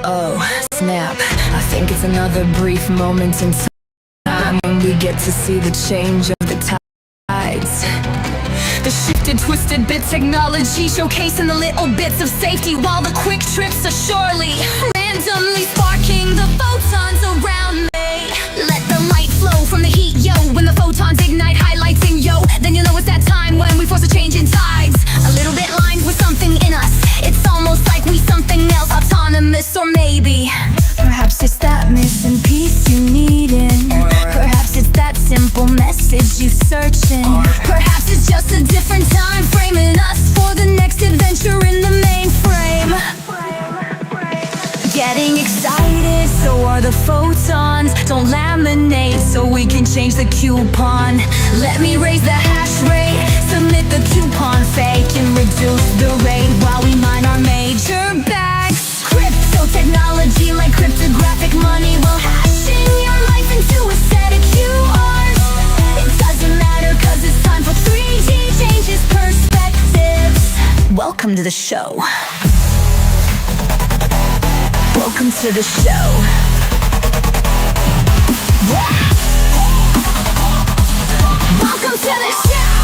Oh, snap. I think it's another brief moment in time when we get to see the change of the tides. The shifted, twisted bit technology showcasing the little bits of safety, while the quick trips are surely randomly sparking the photons around me. Let the light flow from the heat, yo. When the photons ignite, highlighting, yo, then you know it's that time when we force a change in tides. A little bit lined with something in us. It's almost like we something else, autonomous, or maybe perhaps it's that missing piece you needin'. Perhaps it's that simple message you searching. Perhaps it's just a different time framing us for the next adventure in the mainframe. Getting excited, so are the photons. Don't laminate so we can change the coupon. Let me raise the hash rate, submit the coupon fake, and reduce the rate while we mine our major bags. Crypto technology like cryptographic money will hash in your life into a set of QRs. It doesn't matter cause it's time for 3D changes perspectives. Welcome to the show. Welcome to the show. Welcome to the show.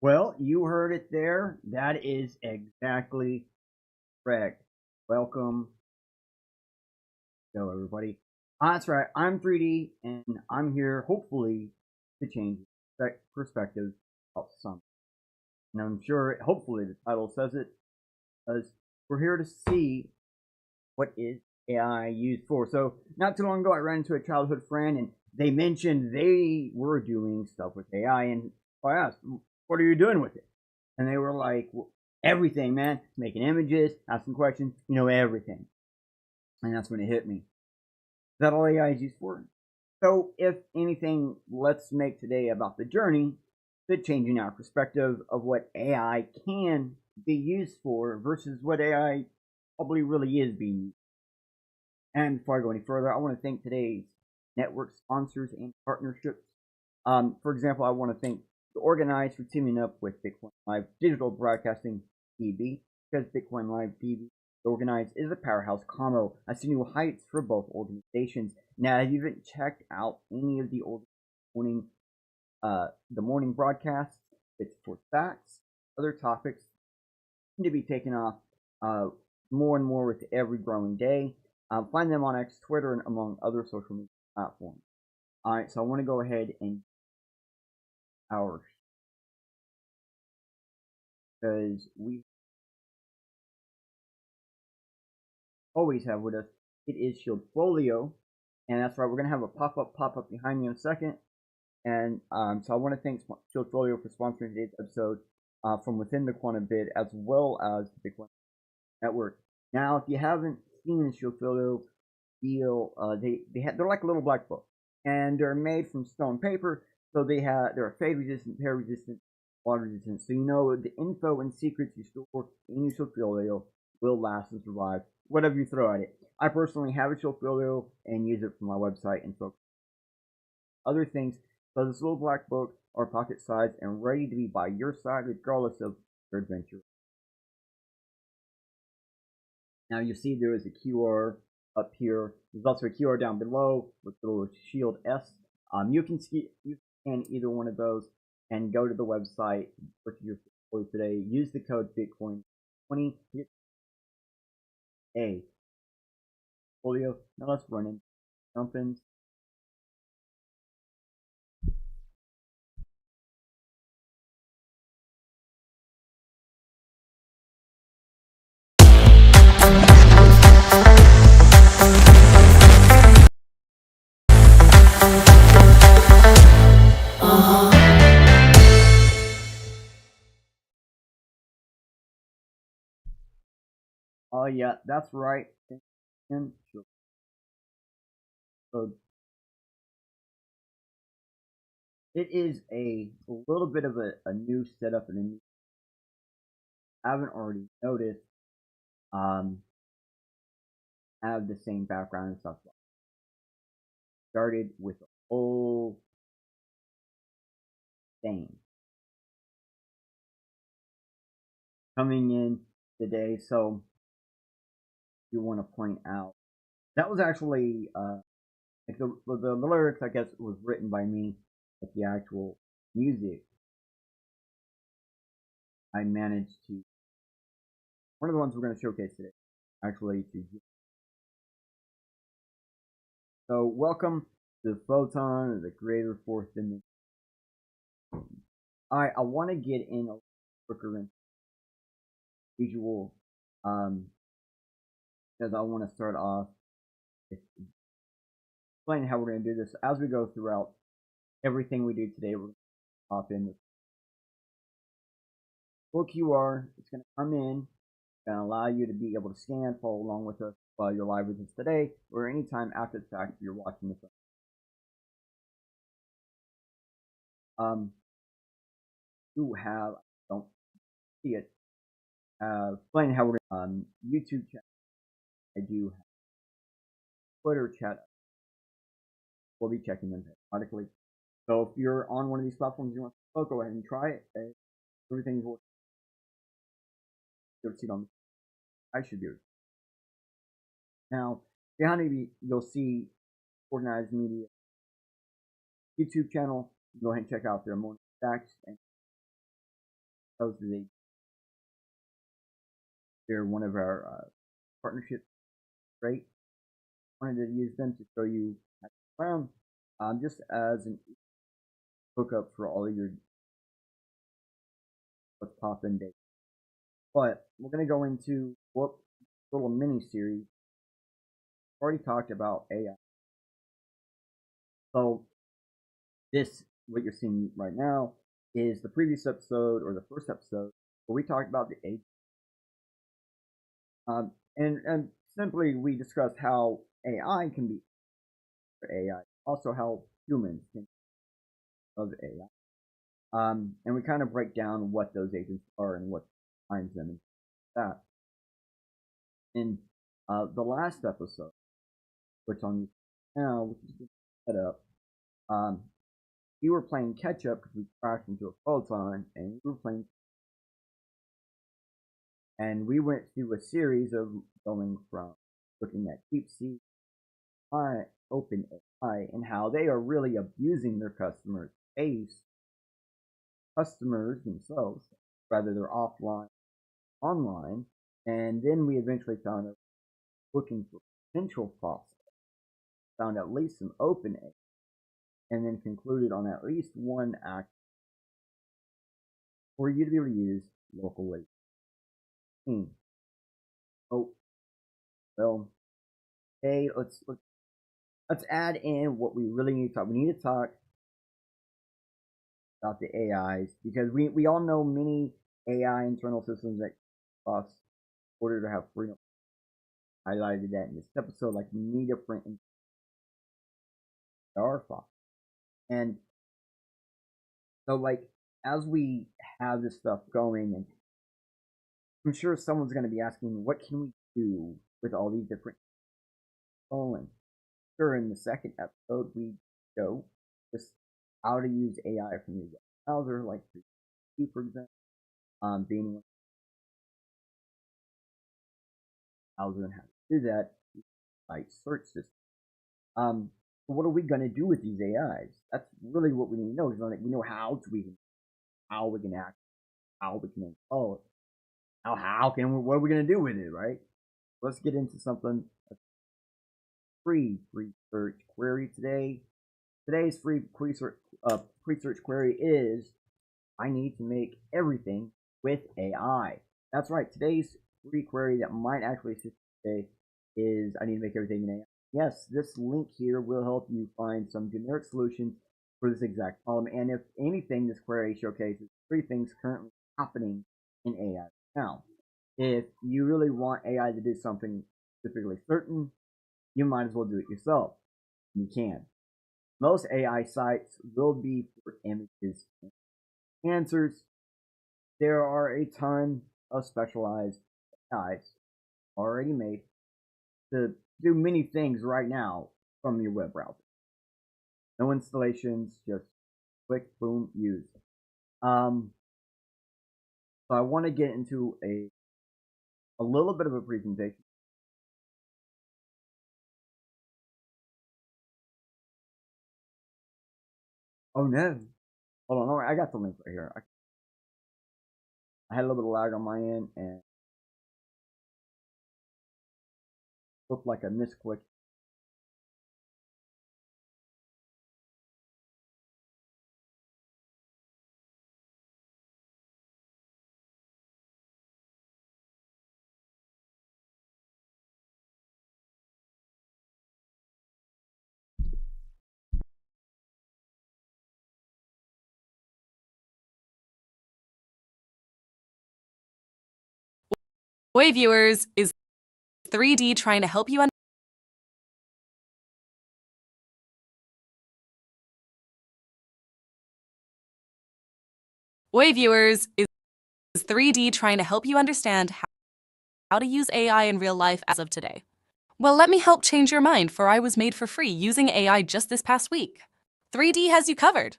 Well, you heard it there. That is exactly correct. Welcome. So everybody. That's right. I'm 3D and I'm here hopefully to change perspective of some. And I'm sure hopefully the title says it, because we're here to see what is AI used for. So not too long ago I ran into a childhood friend and they mentioned they were doing stuff with AI, and I asked, what are you doing with it? And they were like, well, everything, man. Making images, asking questions, everything. And that's when it hit me. Is that all AI is used for? So if anything, let's make today about the journey to changing our perspective of what AI can be used for versus what AI probably really is being used. And before I go any further, I want to thank today's network sponsors and partnerships. For example, I want to thank the Organize for teaming up with Bitcoin Live Digital Broadcasting TV, because Bitcoin Live TV Organize is a powerhouse combo. I see new heights for both organizations. Now, if you haven't checked out any of the morning broadcasts, it's for facts, other topics to be taken off more and more with every growing day. Find them on X, Twitter, and among other social media platforms. Alright, so I want to go ahead and our, because we always have with us, it is Shieldfolio, and that's right, we're going to have a pop-up behind me in a second. And so I want to thank Shieldfolio for sponsoring today's episode from within the Quantum Bid, as well as the Bitcoin Network. Now, if you haven't seen Shieldfolio, they're like a little black book, and they're made from stone paper, so they're fade resistant, tear resistant, water resistant. So the info and secrets you store in your Shieldfolio will last and survive whatever you throw at it. I personally have a Shieldfolio and use it for my website and so other things. So this little black book are pocket size and ready to be by your side regardless of your adventure. Now you see there is a QR up here. There's also a QR down below with the little shield S. You can scan either one of those and go to the website, purchase your portfolio today. Use the code Bitcoin20 to get a portfolio. Now let's run in jump-ins. Oh yeah, that's right. So it is a little bit of a new setup and a new. I haven't already noticed. Have the same background and stuff. Started with the whole thing coming in today. So do want to point out that was actually like the lyrics, I guess, was written by me, but the actual music I managed to, one of the ones we're going to showcase today, actually. So welcome to Photon, the creator fourth dimension. I want to get in a little quicker in visual, because I want to start off explaining how we're going to do this as we go throughout everything we do today. We're going to hop in with full QR. It's going to come in and allow you to be able to scan, follow along with us while you're live with us today, or anytime after the fact if you're watching this. You have, don't see it, explaining how we're going to YouTube chat. I do have Twitter chat. We'll be checking them periodically. So if you're on one of these platforms you want to go ahead and try it. Everything's working. You'll see it on. I should do it. Now, behind me, you'll see Organized Media YouTube channel. Go ahead and check out their morning stacks and they're one of our partnerships. Great. Wanted to use them to show you around, just as an hookup for all of your what's poppin' data. But we're gonna go into what little mini series. Already talked about AI. So this, what you're seeing right now, is the previous episode or the first episode where we talked about the agent. And simply we discussed how AI can be for AI, also how humans can of AI. And we kind of break down what those agents are and what defines them and that. In the last episode, which on now, which is set up, we were playing catch up because we crashed into a photon, and we were playing, and we went through a series of going from looking at DeepSeek, OpenAI, and how they are really abusing their customers' base, customers themselves, whether they're offline, online, and then we eventually found out looking for potential prospects, found at least some OpenAI, and then concluded on at least one act for you to be able to use locally. Oh, well, hey, let's add in what we really need to talk. We need to talk about the AIs because we all know many AI internal systems that cost in order to have freedom. Highlighted that in this episode, like many different files. And so, like, as we have this stuff going, and I'm sure someone's going to be asking, what can we do with all these different polling? Sure, in the second episode, we show just how to use AI from your web browser, like for example, being browser and how to do that, like search system. What are we going to do with these AIs? That's really what we need to know. Because we know how we can act, how we can install it. What are we going to do with it, right? Let's get into something free search query today. Today's free pre-search query is, I need to make everything with AI. That's right. Today's free query that might actually assist today is, I need to make everything in AI. Yes, this link here will help you find some generic solutions for this exact problem. And if anything, this query showcases 3 things currently happening in AI now. If you really want AI to do something specifically certain, you might as well do it yourself. You can. Most AI sites will be for images and answers. There are a ton of specialized AIs already made to do many things right now from your web browser. No installations, just click, boom, use. So I want to get into a little bit of a presentation Oh no. Hold on, I got the link right here. I had a little bit of lag on my end and looked like a misclick. Way viewers is 3D trying to help you Way viewers is 3D trying to help you understand how to use AI in real life as of today. Well, let me help change your mind, for I was made for free using AI just this past week. 3D has you covered.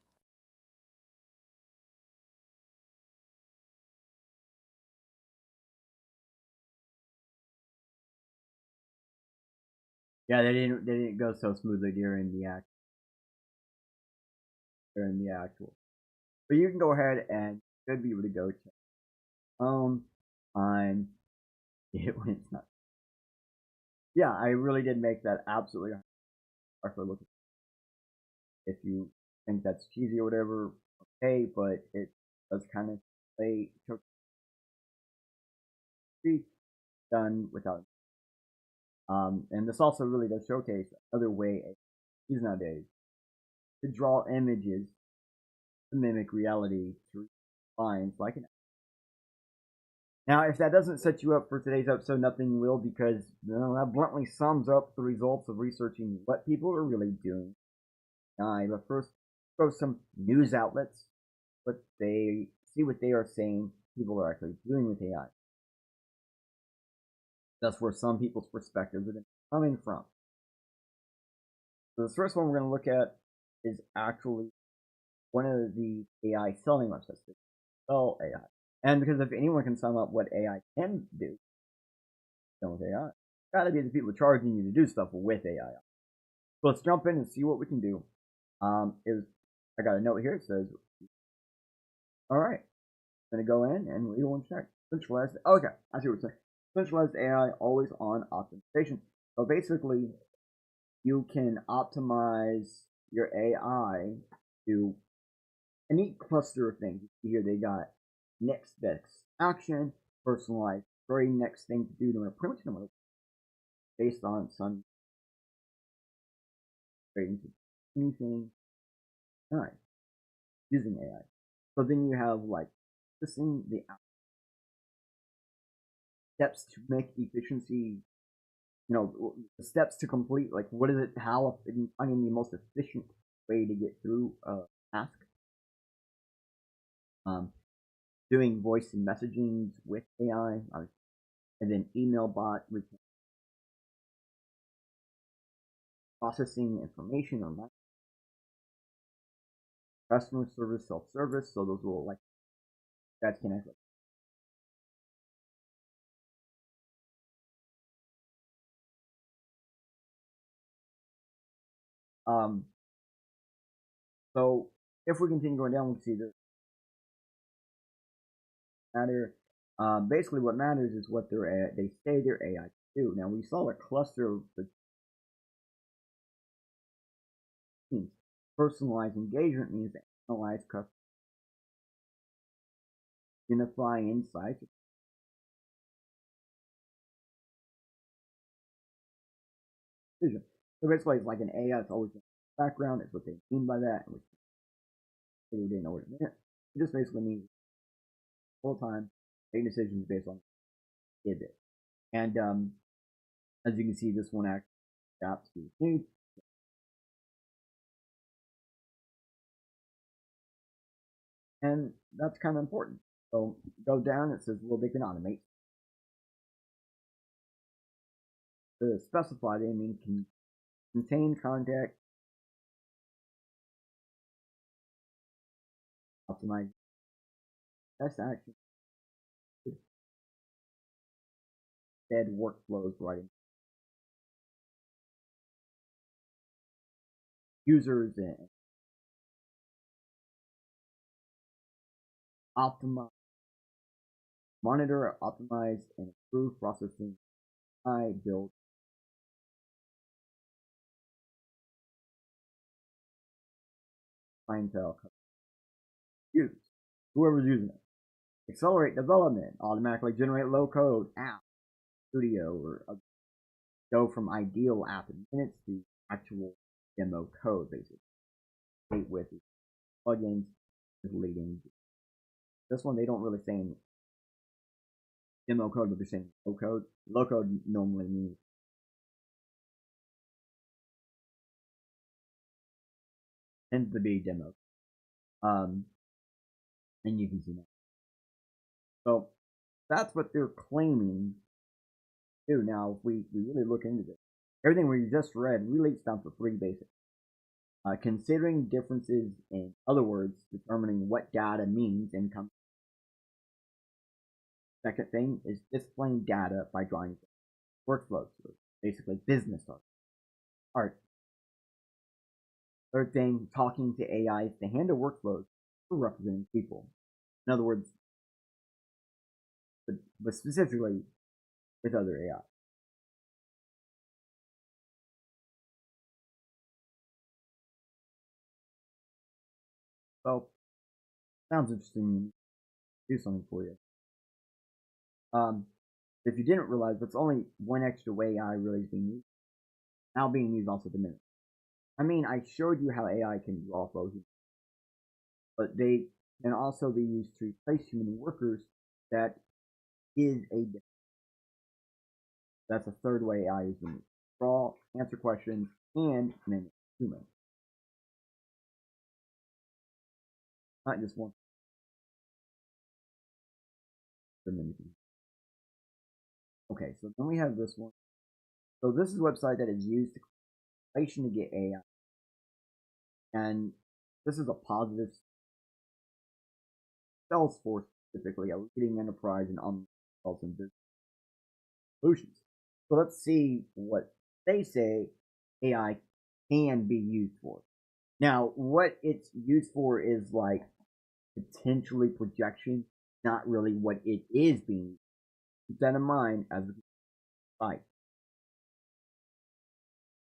Yeah, they didn't go so smoothly during the actual. But you can go ahead and should be able to go check on it when it's not. Yeah, I really did make that absolutely hard for looking. If you think that's cheesy or whatever, okay, but it does kind of play done without. And this also really does showcase other way these nowadays to draw images to mimic reality through lines like an. Now, if that doesn't set you up for today's episode, nothing will, because that bluntly sums up the results of researching what people are really doing. But first, go some news outlets, what they see what they are saying people are actually doing with AI. That's where some people's perspectives are coming from. So the first one we're going to look at is actually one of the AI selling websites that sell AI. And because if anyone can sum up what AI can do, done with AI, gotta be the people charging you to do stuff with AI. So let's jump in and see what we can do. I got a note here. It says, all right, I'm gonna go in and we will check centralized. Okay, I see what it's saying. Centralized AI, always on optimization. So basically, you can optimize your AI to a neat cluster of things. Here they got next best action, personalized, very next thing to do, no pretty much based on some anything. All right, using AI. So then you have like listening the steps to make efficiency. The steps to complete. Like, what is it? How finding the most efficient way to get through a task. Doing voice and messaging with AI, and then email bot processing information on that. Customer service, self-service, so those will like that's connected. So if we continue going down, we see this matter. Basically, what matters is what they say their AI do. Now we saw a cluster of the teams. Personalized engagement means to analyze customer, unify insights. Vision. So basically, it's like an AI that's always in the background. Is what they mean by that. Which they didn't know what it meant. It just basically means full time making decisions based on it. And as you can see, this one actually adapts to the needs. And that's kind of important. So go down, it says, well, they can automate. To specify, they mean can contain contact, optimize best action, dead workflows writing users and optimize, monitor, optimize, and improve processing. I build clientele use whoever's using it. Accelerate development, automatically generate low code app, studio, or go from ideal app in minutes to actual demo code, basically. Wait with plugins is leading. This one they don't really say demo code, but they're saying low code. Low code normally means tends to be demo. And you can see that. So that's what they're claiming to do. Now, if we really look into this, everything we just read really stands for three basics. Considering differences, in other words, determining what data means and comes. Second thing is displaying data by drawing workflows, so basically business art. Third thing, talking to AIs to handle workflows for representing people. In other words, but specifically with other AI. So, sounds interesting. Do something for you. If you didn't realize, that's only one extra way AI really is being used. Now being used also diminished. I mean, I showed you how AI can do offload, but they can also be used to replace human workers. That is that's a third way AI is being used. Draw, answer questions, and manage human. Not just one. Okay, so then we have this one. So this is a website that is used to get AI. And this is a positive Salesforce, specifically a leading enterprise in online sales and business solutions. So let's see what they say AI can be used for. Now, what it's used for is like potentially projection, not really what it is being used. Keep that in mind as we fight.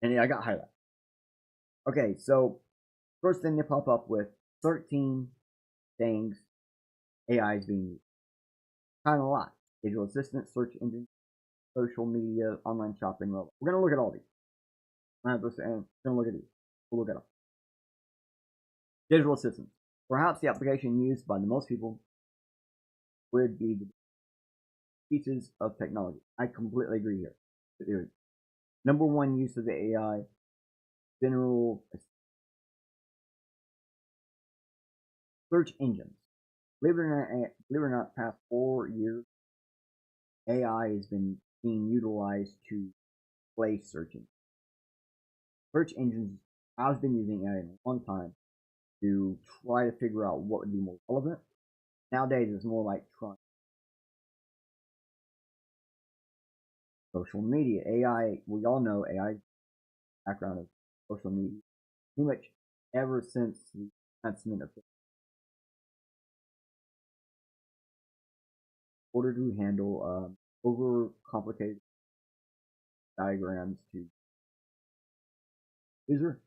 And I got highlighted. Okay, so first thing they pop up with 13 things AI is being used. Kind of a lot. Digital assistant, search engine, social media, online shopping. We're going to look at all these. We're going to look at these. We'll look at them. Digital assistant. Perhaps the application used by the most people would be the pieces of technology. I completely agree here. Number one use of the AI, general search engines. Believe it or not, past 4 years, AI has been being utilized to replace search engines. Search engines, I've been using AI in a long time to try to figure out what would be more relevant. Nowadays, it's more like trying. Social media, AI, we all know AI background of social media. Pretty much ever since the advancement of order to handle over complicated diagrams to user.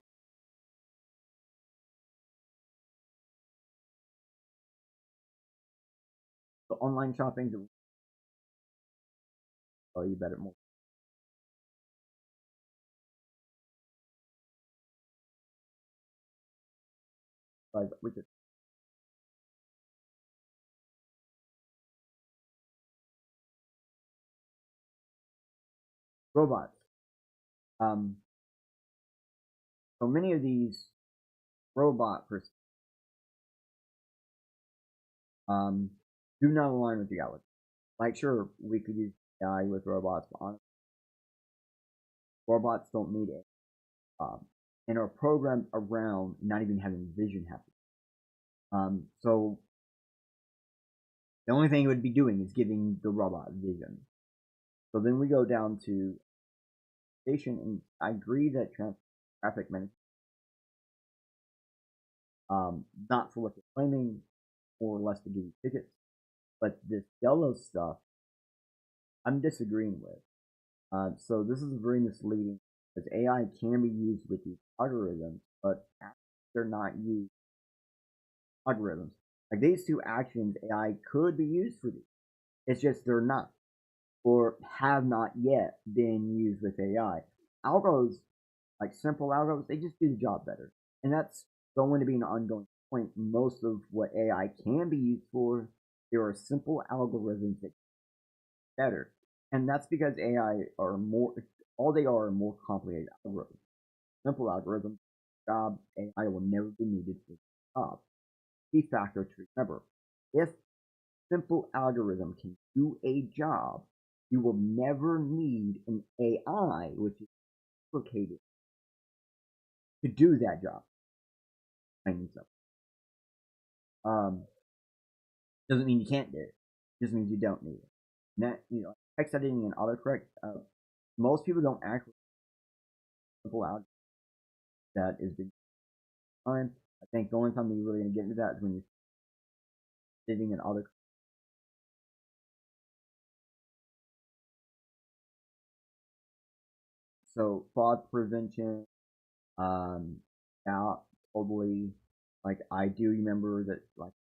So online shopping, oh, you better more. With it. Robots. So many of these robot do not align with reality. Like, sure, we could use AI with robots, but honestly, robots don't need it. And are programmed around not even having vision happen. So the only thing it would be doing is giving the robot vision. So then we go down to station, and I agree that traffic management, not for what they're claiming, more or less to give you tickets. But this yellow stuff, I'm disagreeing with. So this is very misleading because AI can be used with these algorithms, but they're not used algorithms. Like these two actions, AI could be used for these. It's just they're not, or have not yet been used with AI. Algos, like simple algos, they just do the job better. And that's going to be an ongoing point. Most of what AI can be used for, there are simple algorithms that are better. And that's because AI are more, all they are more complicated algorithms. Simple algorithms, job, AI will never be needed for the job. Key factor to remember, if simple algorithm can do a job, you will never need an AI, which is complicated, to do that job. Doesn't mean you can't do it. Just means you don't need it. And that, text editing and autocorrect, most people don't act with simple algorithm that is the time. I think the only time you're really going to get into that is when you're editing and autocorrect. So fraud prevention, now totally, like I do remember that, like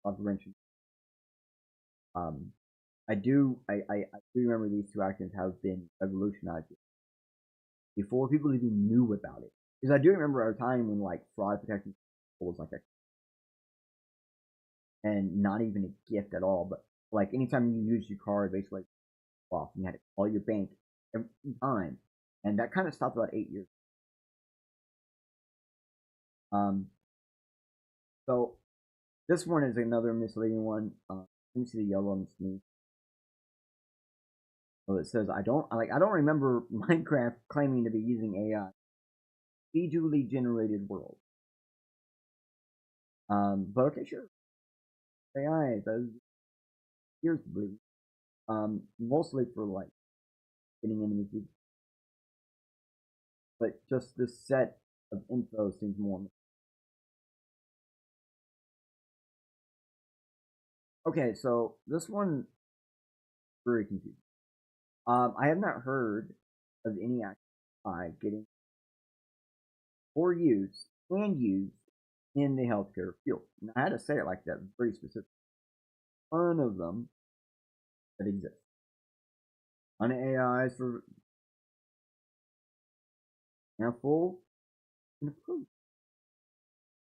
fraud prevention. I do remember these two actions have been revolutionized before people even knew about it. Because I do remember a time when like fraud protection was like and not even a gift at all, but like anytime you use your card, basically off, you had to call your bank every time, and that kind of stopped about 8 years. So this one is another misleading one. Let me see the yellow on the screen. So it says I don't remember Minecraft claiming to be using AI. Procedurally generated world. But okay, sure. AI does here's blue. Mostly for like getting into the but just this set of info seems more. Okay, so this one very confusing. I have not heard of any AI getting or used and used in the healthcare field. And I had to say it like that, very specific. One of them that exists. On AIs for handful and approved.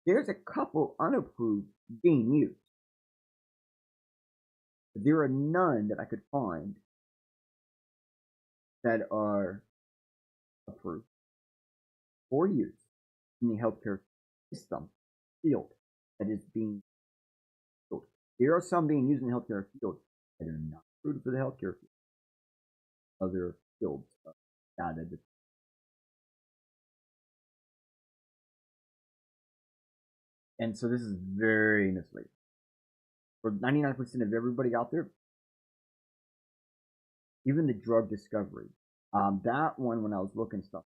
There's a couple unapproved being used. But there are none that I could find that are approved or used in the healthcare system field that is being used. There are some being used in the healthcare field that are not approved for the healthcare field. Other fields of data. And so this is very misleading. For 99% of everybody out there, even the drug discovery, that one when I was looking stuff,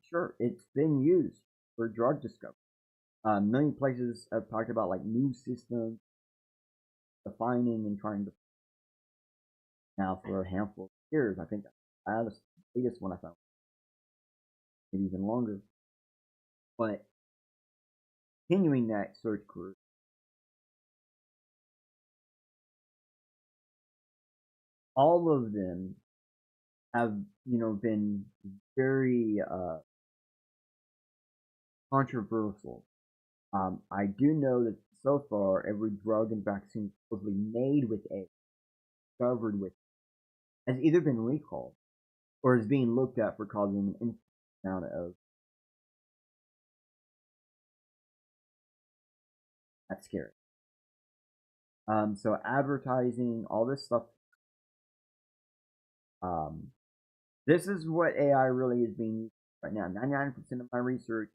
sure, it's been used for drug discovery. A million places have talked about like new systems defining and trying to now for a handful of years. I think that's the biggest one I found, maybe even longer. But continuing that search career, all of them have been very controversial. I do know that so far every drug and vaccine supposedly made with AI, discovered with, has either been recalled or is being looked at for causing an infinite amount of. That's scary. So advertising, all this stuff. This is what AI really is being used right now. 99% of my research,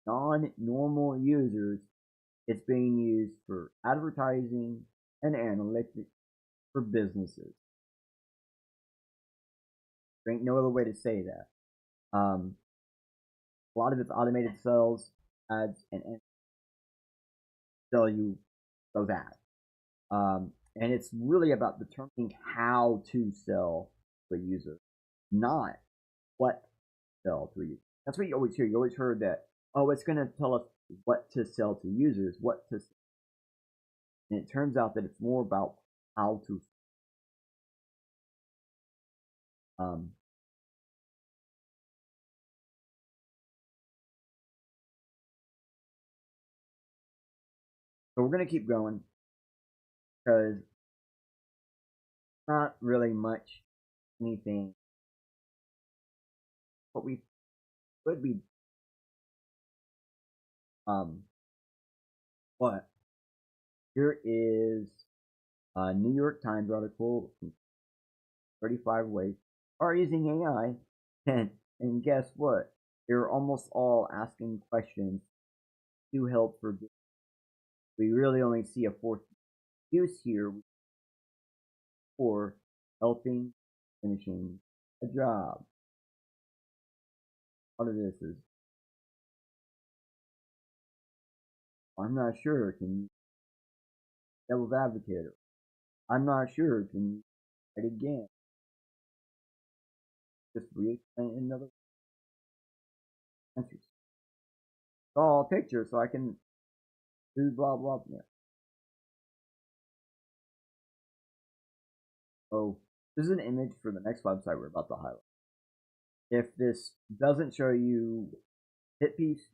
non-normal users, it's being used for advertising and analytics for businesses. There ain't no other way to say that. A lot of it's automated sales, ads, and sell you of that. And it's really about determining how to sell to a user, not what to sell to a user. That's what you always hear. You always heard that, oh, it's going to tell us what to sell to users, what to sell. And it turns out that it's more about how to. So we're going to keep going because not really much anything. What we could be, but here is a New York Times article, 35 ways are using AI, and guess what? They're almost all asking questions to help for. We really only see a fourth use here for helping finishing a job. Part of this is, I'm not sure, can you devil's advocate? I'm not sure, can you write again? Just re-explain another answers. Draw a picture so I can do blah blah blah. So this is an image for the next website we're about to highlight. If this doesn't show you hit piece,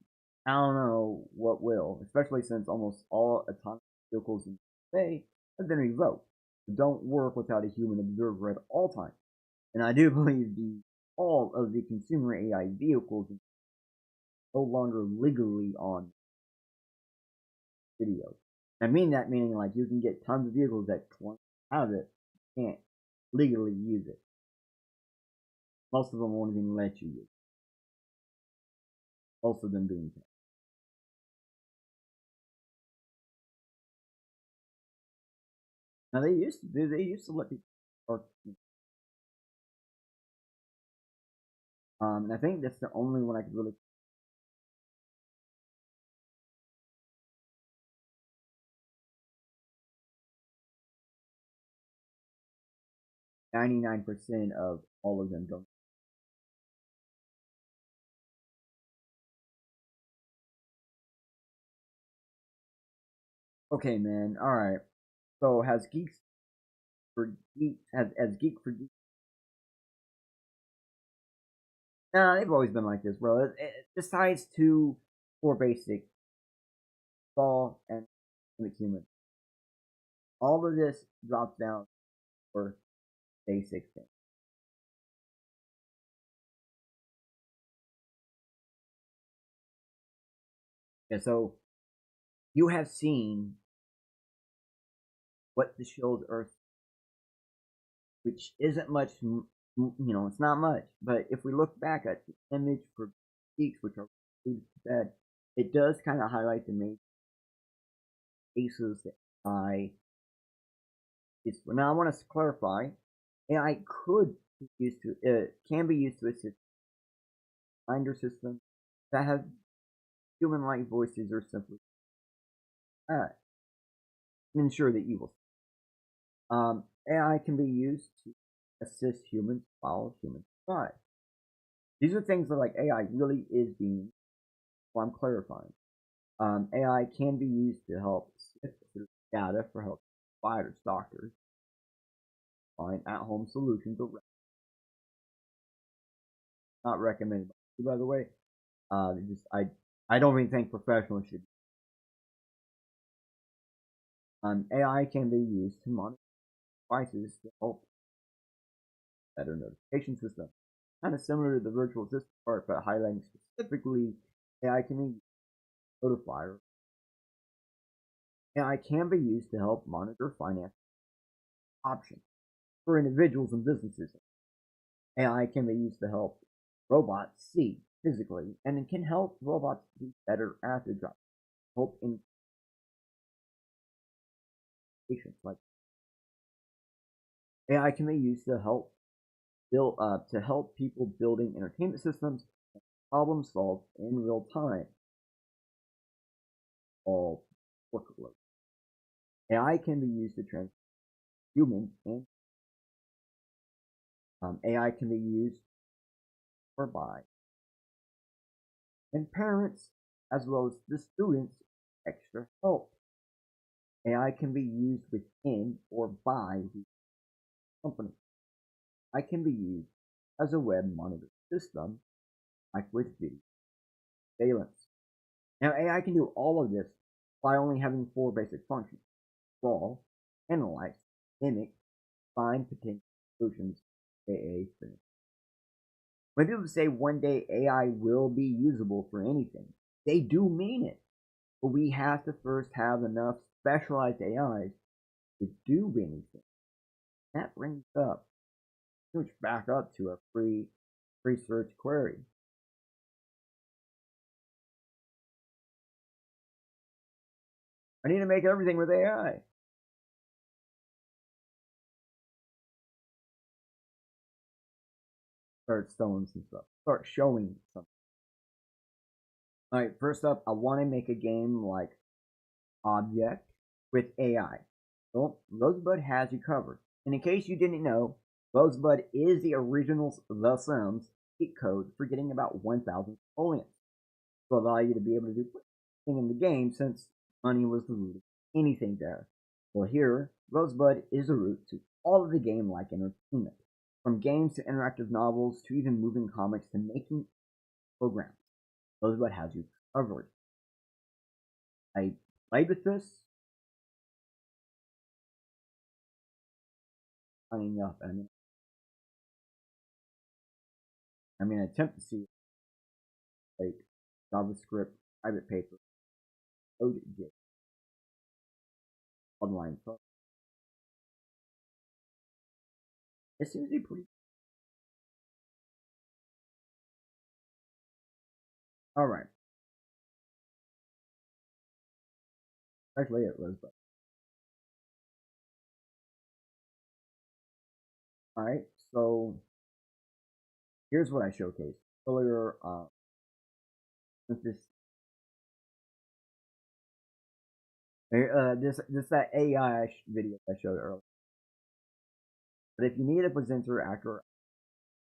I don't know what will, especially since almost all autonomous vehicles in today have been revoked. They don't work without a human observer at all times. And I do believe all of the consumer AI vehicles are no longer legally on video. I mean that meaning like you can get tons of vehicles that have it, can't legally use it. Most of them won't even let you use it. Most of them being taxed. Now they used to let people park. And I think that's the only one I could really. %99 of all of them don't. Okay, man. All right. So has Geek for Geeks? Nah, they've always been like this, bro. Besides two core basic, Saw and the human, all of this drops down for basic things. Okay, so you have seen what the shield Earth, which isn't much, it's not much. But if we look back at the image for Geeks, which are that, it does kind of highlight the main cases that AI is. Now I want to clarify, AI could be used to, can be used to assist finder systems that have human-like voices or simply ensure that you will. AI can be used to assist humans while humans thrive. These are things that like AI really is being. Well, I'm clarifying. AI can be used to help sift through data for help providers, doctors, find at-home solutions. Not recommended by the way. I don't even think professionals should. AI can be used to monitor devices to help better notification system. Kind of similar to the virtual assistant part, but highlighting specifically AI can be notifier. AI can be used to help monitor finance options for individuals and businesses. AI can be used to help robots see physically, and it can help robots be better at their job. Help in patients like AI can be used to help people building entertainment systems and problem solve in real time. All workload. AI can be used to transform humans, and AI can be used for by and parents as well as the students extra help. AI can be used within or by the company. AI can be used as a web monitoring system, like with video surveillance. Now, AI can do all of this by only having 4 basic functions: crawl, analyze, mimic, find potential solutions, aka finish. When people say one day AI will be usable for anything, they do mean it. But we have to first have enough specialized AIs to do anything. That brings up, switch back up to a free search query. I need to make everything with AI. Start showing some stuff. Start showing something. Alright, first up, I want to make a game like Object with AI. Well, Rosebud has you covered. And in case you didn't know, Rosebud is the original The Sims cheat code for getting about 1,000 simoleons to allow you to be able to do anything in the game, since money was the root of anything there. Well, here, Rosebud is the root to all of the game-like entertainment, from games to interactive novels to even moving comics to making programs. Rosebud has you covered. I played with this, signing up, and I'm going to attempt to see like JavaScript, private paper, code J, online phone. It seems to be pretty. Alright. Actually, it was. Alright, so here's what I showcased earlier. This that AI video I showed earlier. But if you need a presenter, actor,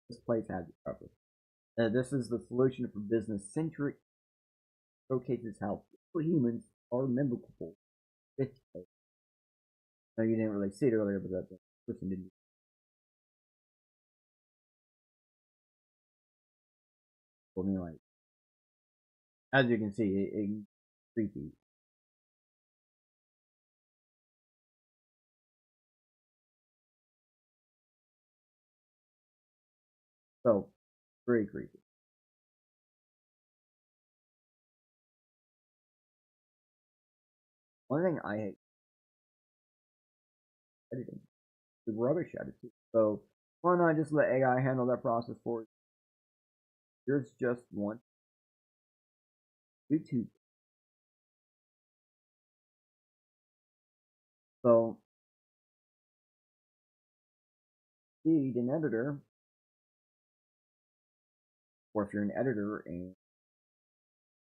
this place has it covered. This is the solution for business centric. Showcases how humans are memorable. No, you didn't really see it earlier, but that person didn't. I mean, like, as you can see, it's creepy. So, very creepy. One thing I hate editing, the rubbish attitude. So, why not just let AI handle that process for you? Here's just one. YouTube. So, need an editor, or if you're an editor and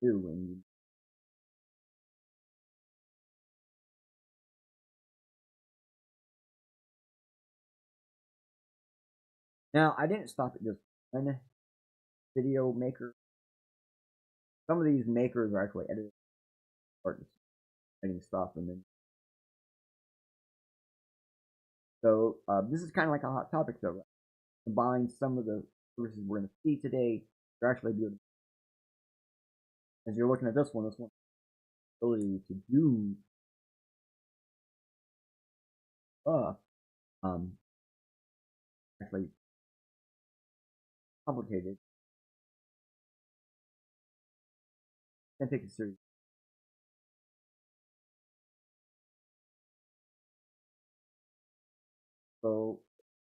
you now, I didn't stop at just one video maker. Some of these makers are actually editing stuff, and then so this is kind of like a hot topic, though. Right? Combine some of the services we're going to see today to actually be able to, as you're looking at this one ability to do stuff, actually complicated. Can't take it serious. So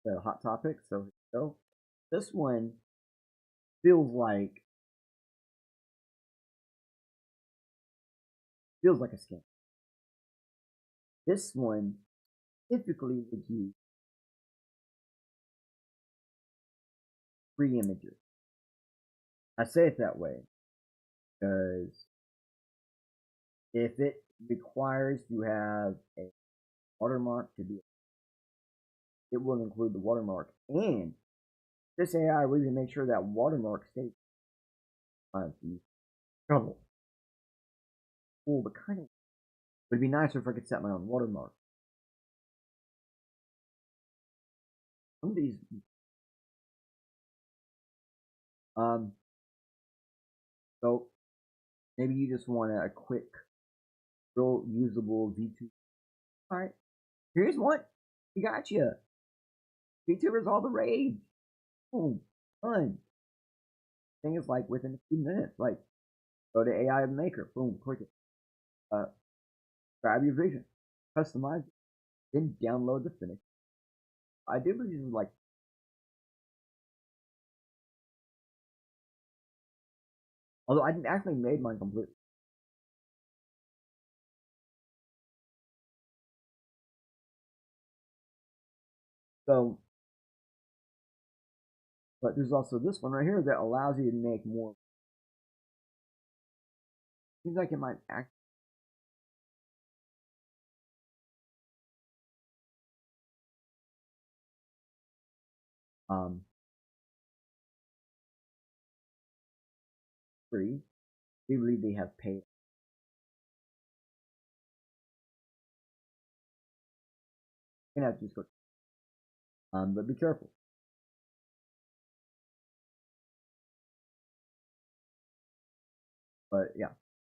the hot topic. So here we go. This one feels like a scam. This one typically would use free images. I say it that way because if it requires to have a watermark to be. It will include the watermark, and this AI will even make sure that watermark stays trouble. Cool, but kind of would be nicer if I could set my own watermark. Some of these, so maybe you just want a quick, real usable VTuber. All right, here's one. We got you. VTubers all the rage. Boom, fun. Thing is like within a few minutes, like go to AI Maker, boom, click it. Grab your vision, customize it, then download the finish. I do believe this is like, although I actually made mine completely. So, but there's also this one right here that allows you to make more. Seems like it might act. Free. We believe they have paid. You can have to just go. But be careful. But yeah,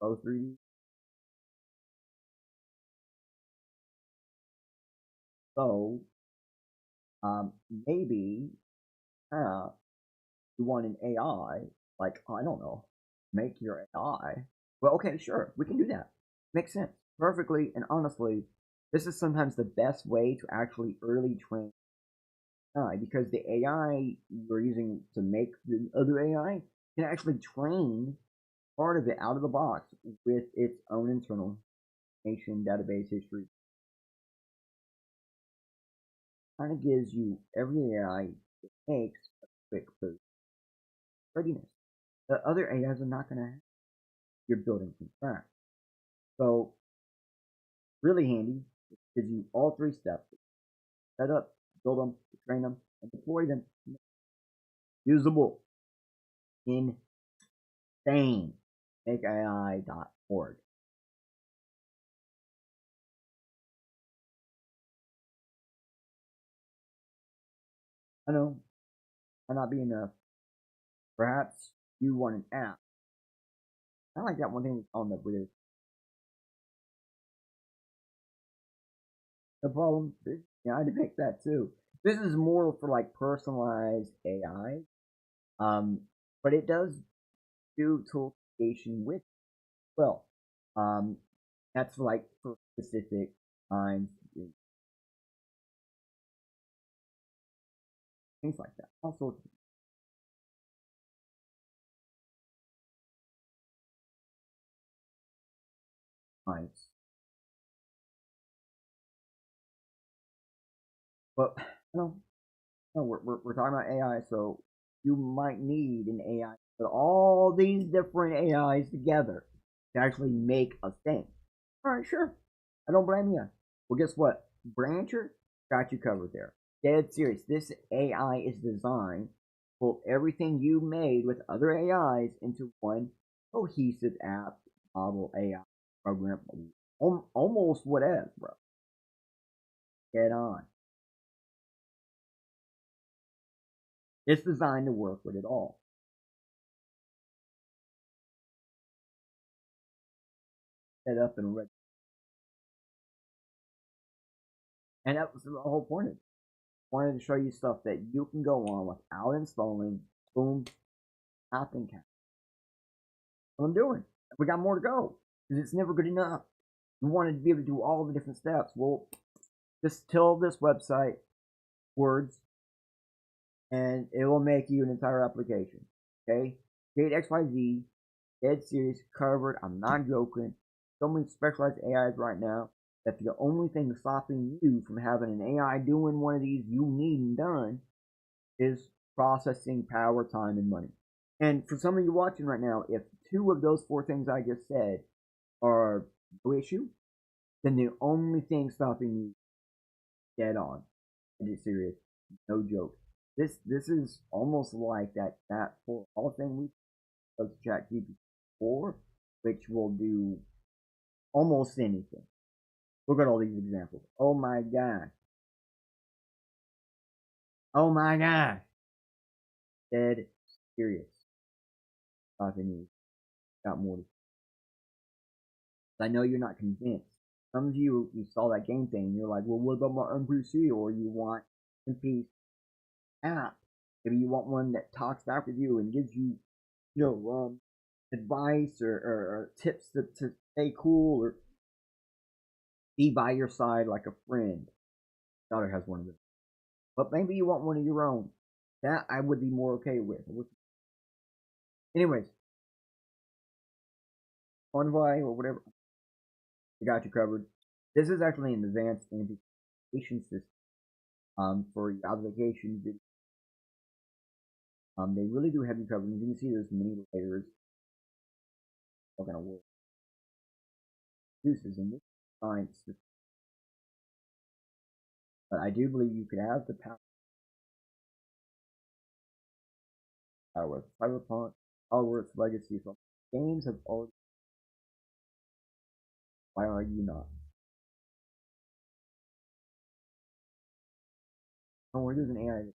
both 3D. So, maybe you want an AI, like, I don't know, make your AI. Well, okay, sure, we can do that. Makes sense. Perfectly, and honestly, this is sometimes the best way to actually early train AI, because the AI you're using to make the other AI can actually train part of it out of the box with its own internal information, database history. Kind of gives you every AI it makes a quick boost. Readiness. The other AIs are not going to have. You're building from scratch. So, really handy. It gives you all 3 steps. Set up, build them, train them, and deploy them. Usable. Insane. MakeAI.org. I know, might not be enough. Perhaps you want an app. I like that one thing on the video. No problem. Yeah, I depict that too. This is more for like personalized AI. But it does do solicitation with, well, that's like for specific times, things like that. All sorts of times. But no, we're talking about AI, so you might need an AI to put all these different AIs together to actually make a thing. All right, sure. I don't blame you. Well, guess what? Brancher got you covered there. Dead serious. This AI is designed to pull everything you made with other AIs into one cohesive app, model, AI, program, almost whatever, bro. Get on. It's designed to work with it all. Set up and ready. And that was the whole point of it. I wanted to show you stuff that you can go on without installing. Boom. Nothing can. What I'm doing. We got more to go. Because it's never good enough. We wanted to be able to do all the different steps. Well, just tell this website words, and it will make you an entire application. Okay? Create XYZ, dead serious, covered. I'm not joking. So many specialized AIs right now that the only thing stopping you from having an AI doing one of these you need done is processing power, time, and money. And for some of you watching right now, if 2 of those 4 things I just said are no issue, then the only thing stopping you dead on, and it's serious, no joke. This is almost like that for all thing we does ChatGPT 4, which will do almost anything. Look at all these examples. Oh my gosh. Oh my gosh. Dead serious. Stopping you. Got more. I know you're not convinced. Some of you saw that game thing and you're like, well, what about my NPC? Or you want NPC app. Maybe you want one that talks back with you and gives you, advice or tips to stay cool or be by your side like a friend. Daughter has one of them. But maybe you want one of your own. That I would be more okay with. Anyways. Convoy or whatever. I got you covered. This is actually an advanced anti-application system for your application video. They really do have you covered. You can see there's many layers. All kind of work. Uses in this science system. But I do believe you could have the power with Cyberpunk, Hogwarts Legacy. So games have already. Why are you not? Oh, we're using AI.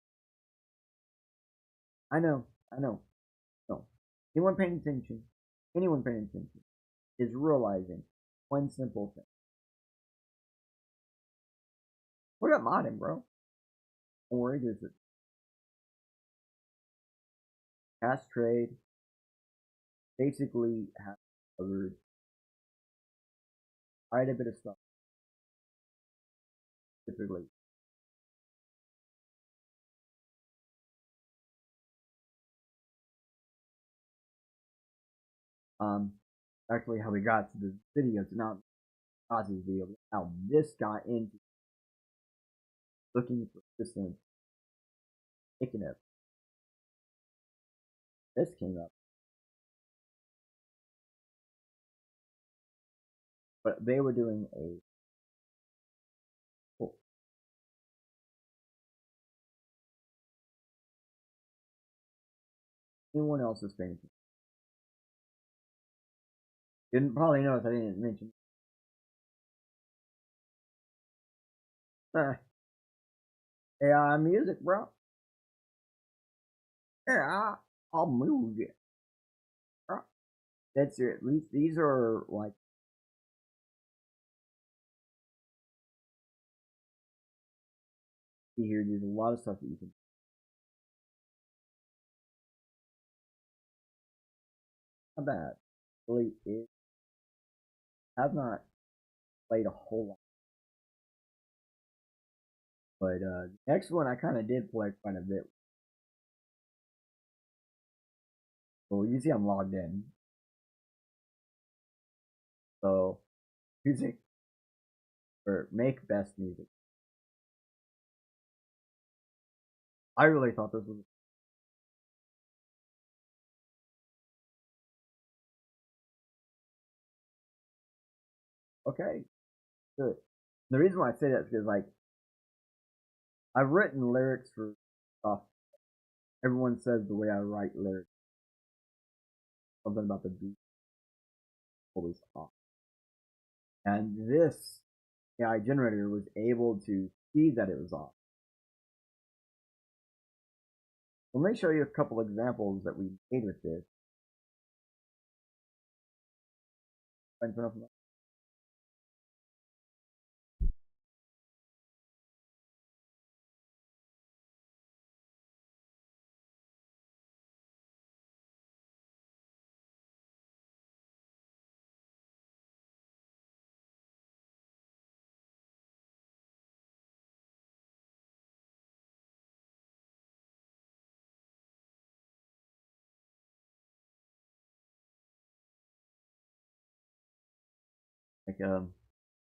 I know. No. Anyone paying attention is realizing one simple thing. What up, modding, bro? Don't worry, there's it. Cash trade basically has covered quite a bit of stuff. Typically. Actually how we got to this video, to not Ozzy's video, how this got into looking for systems, picking up. This came up. But they were doing a anyone else is paying attention. Didn't probably notice I didn't mention. AI music, bro. Yeah, I'll move it. That's it. At least these are like. Here, there's a lot of stuff that you can. Not bad. Really, it have not played a whole lot. But next one I kind of did play quite a bit. Well, you see I'm logged in. So, music or make best music. I really thought this was. Okay, good. The reason why I say that is because, like, I've written lyrics for stuff. Everyone says the way I write lyrics, something about the beat, always off. And this AI generator was able to see that it was off. Let me show you a couple examples that we made with this.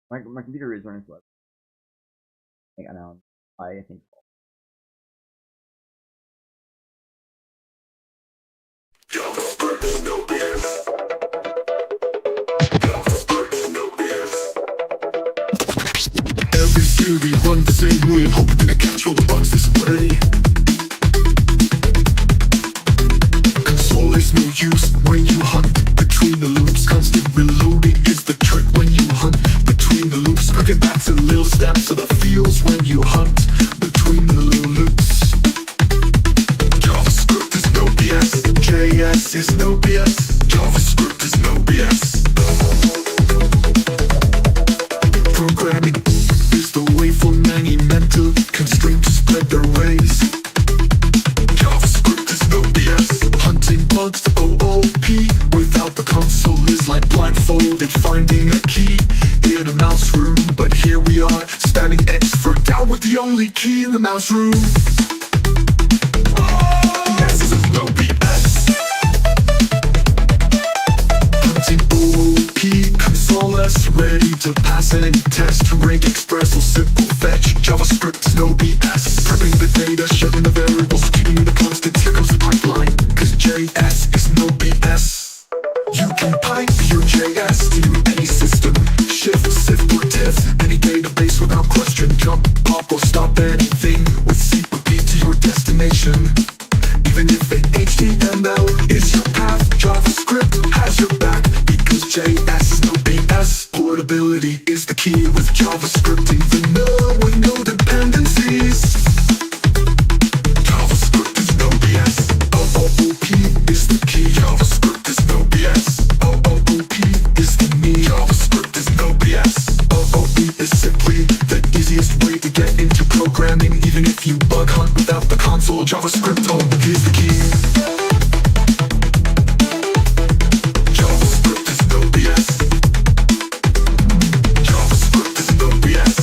Like my computer is running slow. I know. I think. No do we run the same way and hope we're gonna catch all the bugs this way? Console is no use when you hunt between the loops. Constant reloading is the trick when you hunt between the loops. Cracking backs and little steps of the feels when you hunt between the little loops. JavaScript is no BS. JS is no BS. JavaScript is no BS. Programming is the way for many mental constrained to spread their ways. JavaScript is no BS. Hunting bugs to OOP without the console is like blindfolded finding a key in a mouse room. But here we are, standing expert down with the only key in the mouse room. Yes, this is no BS. Hunting OOP, console us ready to pass any test. Rank, express, or simple fetch. JavaScript is no BS. Prepping the data, shutting the variables, keeping the constants. Here comes the pipeline, cause JS is no BS. You can pipe your JS to any system. Shift, sift, or tiff any database without question. Jump, pop, or stop anything with secret key to your destination. Even if HTML is your path, JavaScript has your back because JS is no BS. Portability is the key with JavaScript in vanilla with no dependencies. JavaScript is no BS. OOP is the key. JavaScript is no BS. OOP is the me. JavaScript is no BS. OOP is simply the easiest way to get into programming. Even if you bug hunt without the console, JavaScript is the key. JavaScript is no BS. JavaScript is no BS.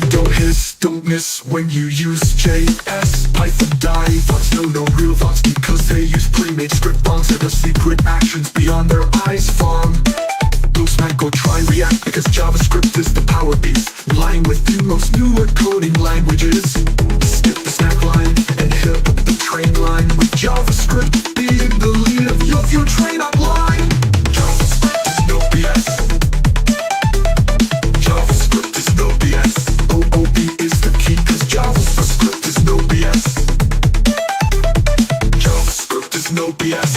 Don't hiss, don't miss when you use JS. Python die thoughts, no real thoughts, because they use pre-made script bonds that have secret actions beyond their eyes farm. Go smack, go try React, because JavaScript is the power beast. Lying with the most newer coding languages. Skip the snack line and hit up the train line with JavaScript being the lead of your train up line. JavaScript is no BS. JavaScript is no BS. OOP is the key, cause JavaScript is no BS. JavaScript is no BS.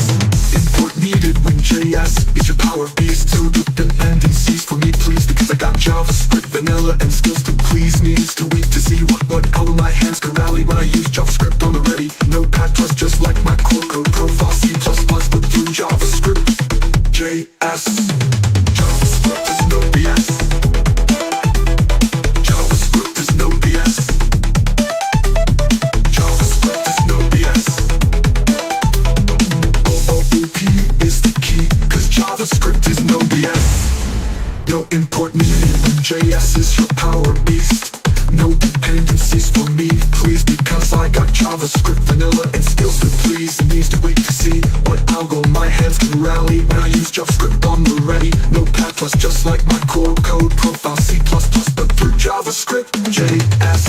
Import needed when JS is your power beast. So do dependencies for me please, because I got JavaScript vanilla and skills to please me. It's too weak to see what out of my hands can rally when I use JavaScript on the ready. Notepad plus just like my core code profile. C++ but through JavaScript. JS. JavaScript is no BS. JavaScript is no BS. JavaScript is no BS. OOP is the key, cause JavaScript is no BS. No import needed when JS is your power beast. No dependencies for me, please, because I got JavaScript vanilla and skills to please. Needs to wait to see what algo my hands can rally when I use JavaScript on the ready. Notepad plus just like my core code profile. C++ but through JavaScript. JS.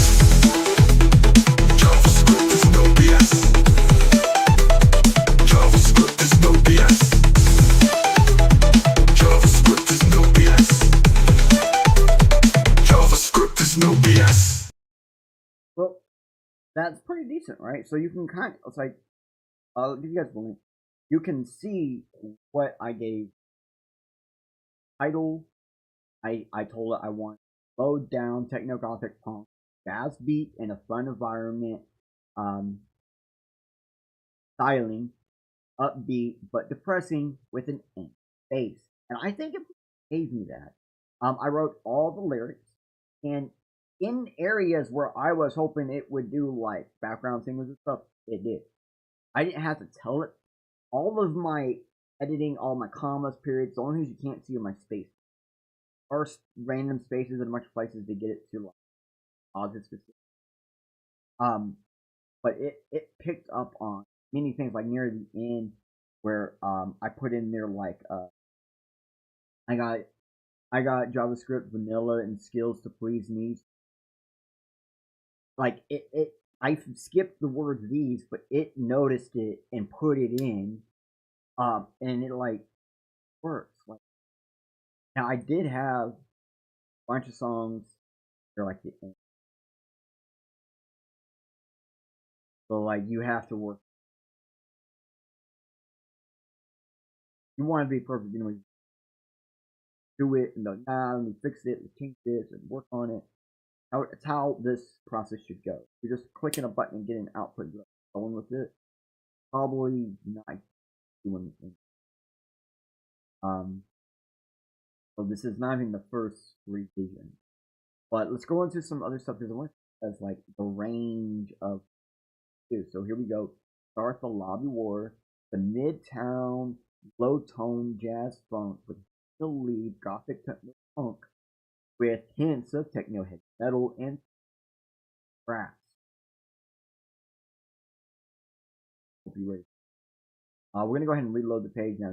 JavaScript is no BS. JavaScript is no BS. JavaScript is no BS. JavaScript is no BS. Well, that's pretty decent, right? So you can kind of, it's like, I'll give you guys the link. You can see what I gave. Title, I told it I want low down techno-gothic punk, jazz beat in a fun environment, styling, upbeat but depressing with an end bass. And I think it gave me that. I wrote all the lyrics, and in areas where I was hoping it would do like background singers and stuff, it did. I didn't have to tell it. All of my editing, all my commas, periods, the only things you can't see are my space. First random spaces in a bunch of places to get it to like positive specific. But it picked up on many things like near the end where I put in there like I got JavaScript vanilla and skills to please me. Like I skipped the words these, but it noticed it and put it in, and it like works. Like now, I did have a bunch of songs they're like the end. So like you have to work. You want to be perfect, you know, do it and like, nah, let me fix it, let's change this and work on it. It's how this process should go. You're just clicking a button and getting an output. You're going with it. Probably not doing anything. So this is not even the first revision. But let's go into some other stuff because I want to as like the range of two. So here we go. Start the lobby war, the midtown low tone jazz funk with the lead gothic techno funk with hints of techno heavy metal and brass. Hope you're ready. We're gonna go ahead and reload the page now.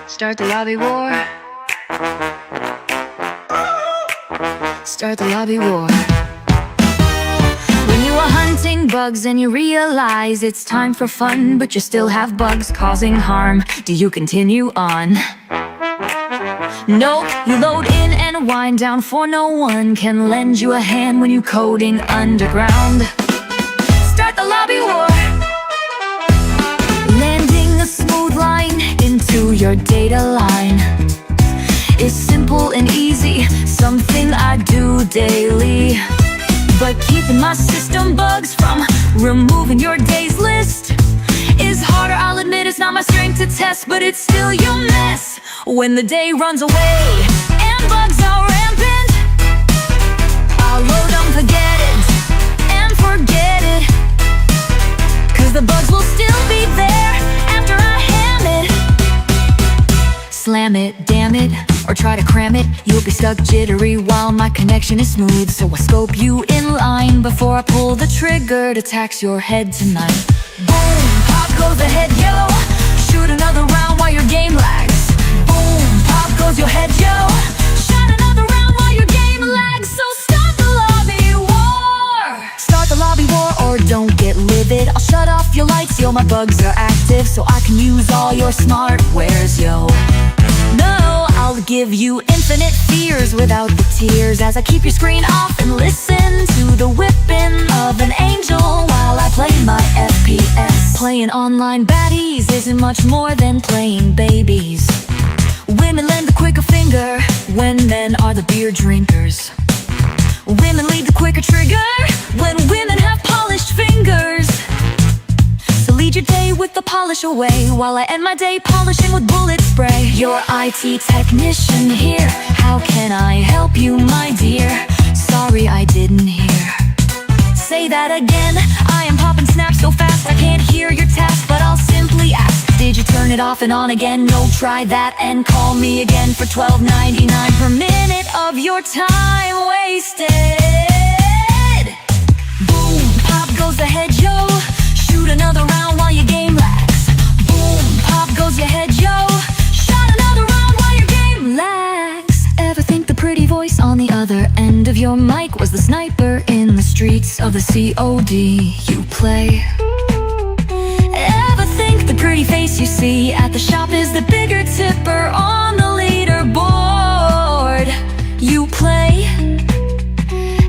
Start the lobby war. Start the lobby war. When you are hunting bugs and you realize it's time for fun, but you still have bugs causing harm, do you continue on? No, you load in and wind down, for no one can lend you a hand when you coding underground. Start the lobby war. Landing a smooth line into your data line is simple and easy, something I do daily. But keeping my system bugs from removing your day's list is harder, I'll admit. It's not my strength to test, but it's still your mess. When the day runs away and bugs are rampant, I'll load them, forget it, and forget it, 'cause the bugs will still be there after I ham it. Slam it, damn it, or try to cram it, you'll be stuck jittery while my connection is smooth. So I scope you in line before I pull the trigger to tax your head tonight. Boom, pop goes the head, yo. Shoot another round while your game lags. Boom, pop goes your head, yo. Shot another round while your game lags. So start the lobby war. Start the lobby war or don't get livid. I'll shut off your lights, yo, my bugs are active, so I can use all your smart wares, yo. No, I'll give you infinite fears without the tears, as I keep your screen off and listen to the whipping of an angel while I play my FPS. Playing online baddies isn't much more than playing babies. Women lend the quicker finger when men are the beer drinkers. Women lead the quicker trigger when women have polished fingers. So lead your day with the polish away while I end my day polishing with bullet spray. Your IT technician here, how can I help you, my dear? Sorry I didn't hear. Say that again, I am popping snaps so fast I can't hear your task, but I'll simply ask, did you turn it off and on again? No, try that and call me again for $12.99 per minute of your time wasted. Boom, pop goes the head, yo. Shoot another round while your game lags. Boom, pop goes your head, yo. Shot another round while your game lags. Ever think the pretty voice on the other end of your mic was the sniper in the streets of the COD you play? Ever think the pretty face you see at the shop is the bigger tipper on the leaderboard you play?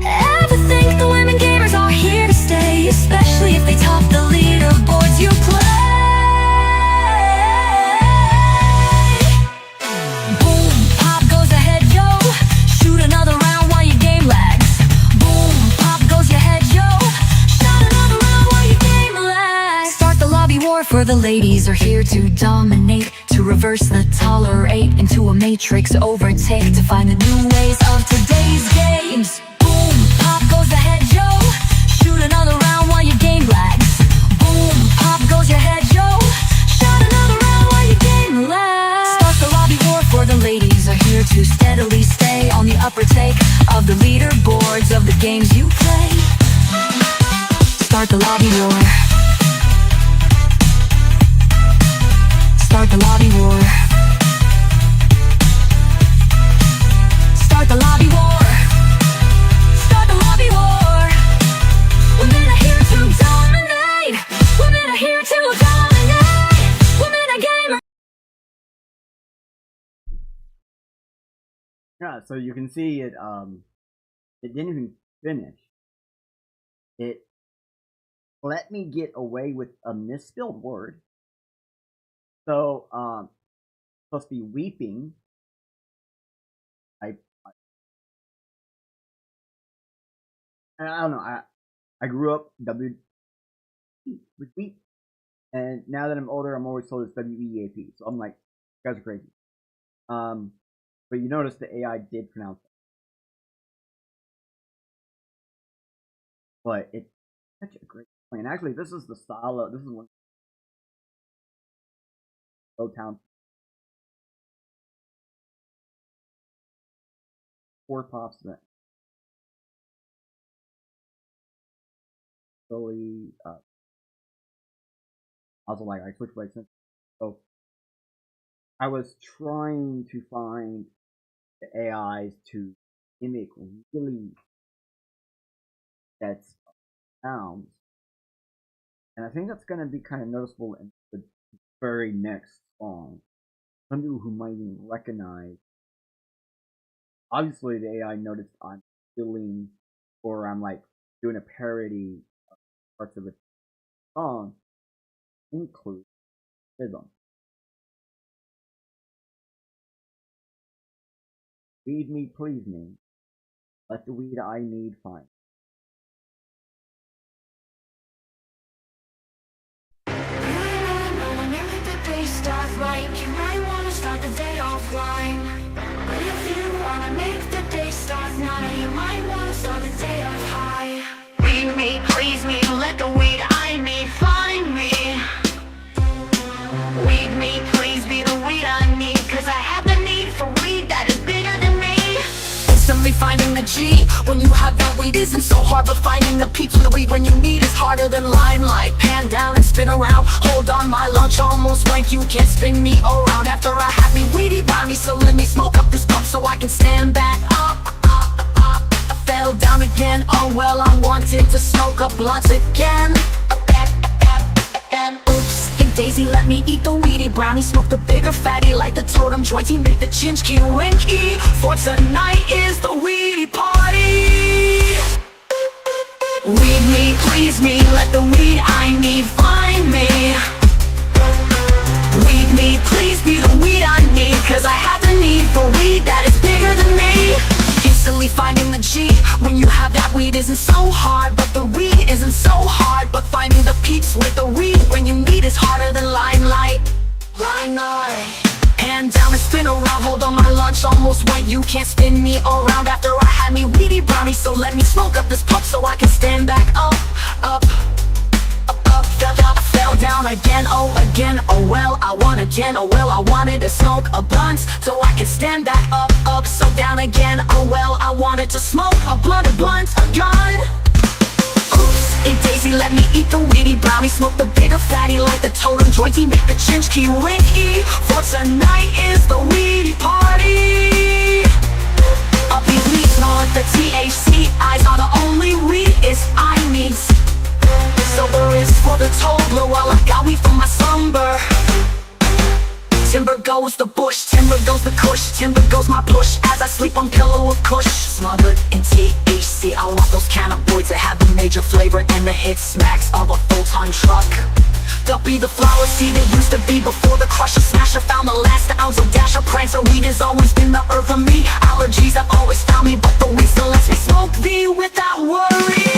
Ever think the women gamers are here to stay, especially if they top the leaderboards you play? Boom, pop goes the head, yo. Shoot another round while your game lags. Boom, pop goes your head, yo. Shot another round while your game lags. Start the lobby war, for the ladies are here to dominate, to reverse the tolerate into a matrix overtake, to find the new ways of today's games. Boom, pop goes the head, yo. Shoot another round while your game lags. Boom, pop goes your head, yo. Shot another round while your game lags. Start the lobby war, for the ladies are here to steadily stay on the upper take of the leaderboards of the games you play. Start the lobby war. Start the lobby war. Yeah, so you can see it. It didn't even finish. It let me get away with a misspelled word. So, supposed to be weeping. I don't know. I grew up with weep, and now that I'm older, I'm always told it's WEAP. So I'm like, you guys are crazy. But you notice the AI did pronounce it, but it's such a great plan. Actually, this is the style of this is one of town 4 pops that slowly. Also, like I switched my sense. So I was trying to find the AIs to mimic really that sounds, and I think that's going to be kind of noticeable in the very next song. Some people who might even recognize. Obviously, the AI noticed I'm stealing, or I'm like doing a parody of parts of the song, include rhythm. Feed me, please me. Let the weed I need find. Start right, you might wanna start the day offline. But if you wanna make the day start now, you might wanna start the day off high. Read me, please me, let the weed I need find me. Weed me, please be the weed I need, cause I have the need for weed that is bigger than me. Instantly finding the G when you have that weed isn't so hard, but finding the peaks of the weed when you need is harder than limelight. Pan down and spin around, hold on, my lunch almost blank, you can't spin me around. After I had me weedy by me, so let me smoke up this pump so I can stand back up. I fell down again, oh well, I wanted to smoke up blunts again. Oops, and Daisy let me eat the weedy brownie, smoke the bigger fatty like the totem jointy, make the chinchki winky. For tonight is the weedy party. Weed me, please me, let the weed I need find me. Weed me, please be the weed I need, cause I have the need for weed that is bigger than me. Instantly finding the G when you have that weed isn't so hard, but the weed isn't so hard. But finding the peaks with the weed when you need is harder than limelight. Hand down and spin around, hold on, my lunch almost went, you can't spin me around. After I had me weedy brownie, so let me smoke up this puff so I can stand back up. Fell down again, oh well, I won again, oh well, I wanted to smoke a blunt so I can stand back up, so down again, oh well, I wanted to smoke a blunt again. Oops, and Daisy let me eat the weedy brownie, smoke the bigger fatty like the totem jointy, make the chinchki winky. For tonight is the weedy party. Up these leaves on the THC, eyes are the only weed is I need. Silver is for the toddler while I got weed for my slumber. Timber goes the bush, timber goes the kush, timber goes my push as I sleep on pillow of kush. Smothered in THC, I want those cannabinoids that have the major flavor and the hit smacks of a full-time truck. They'll be the flower seed it used to be before the crusher smasher found the last ounce of dasher prancer. Weed has always been the herb for me, allergies have always found me, but the weed still lets me smoke thee without worry.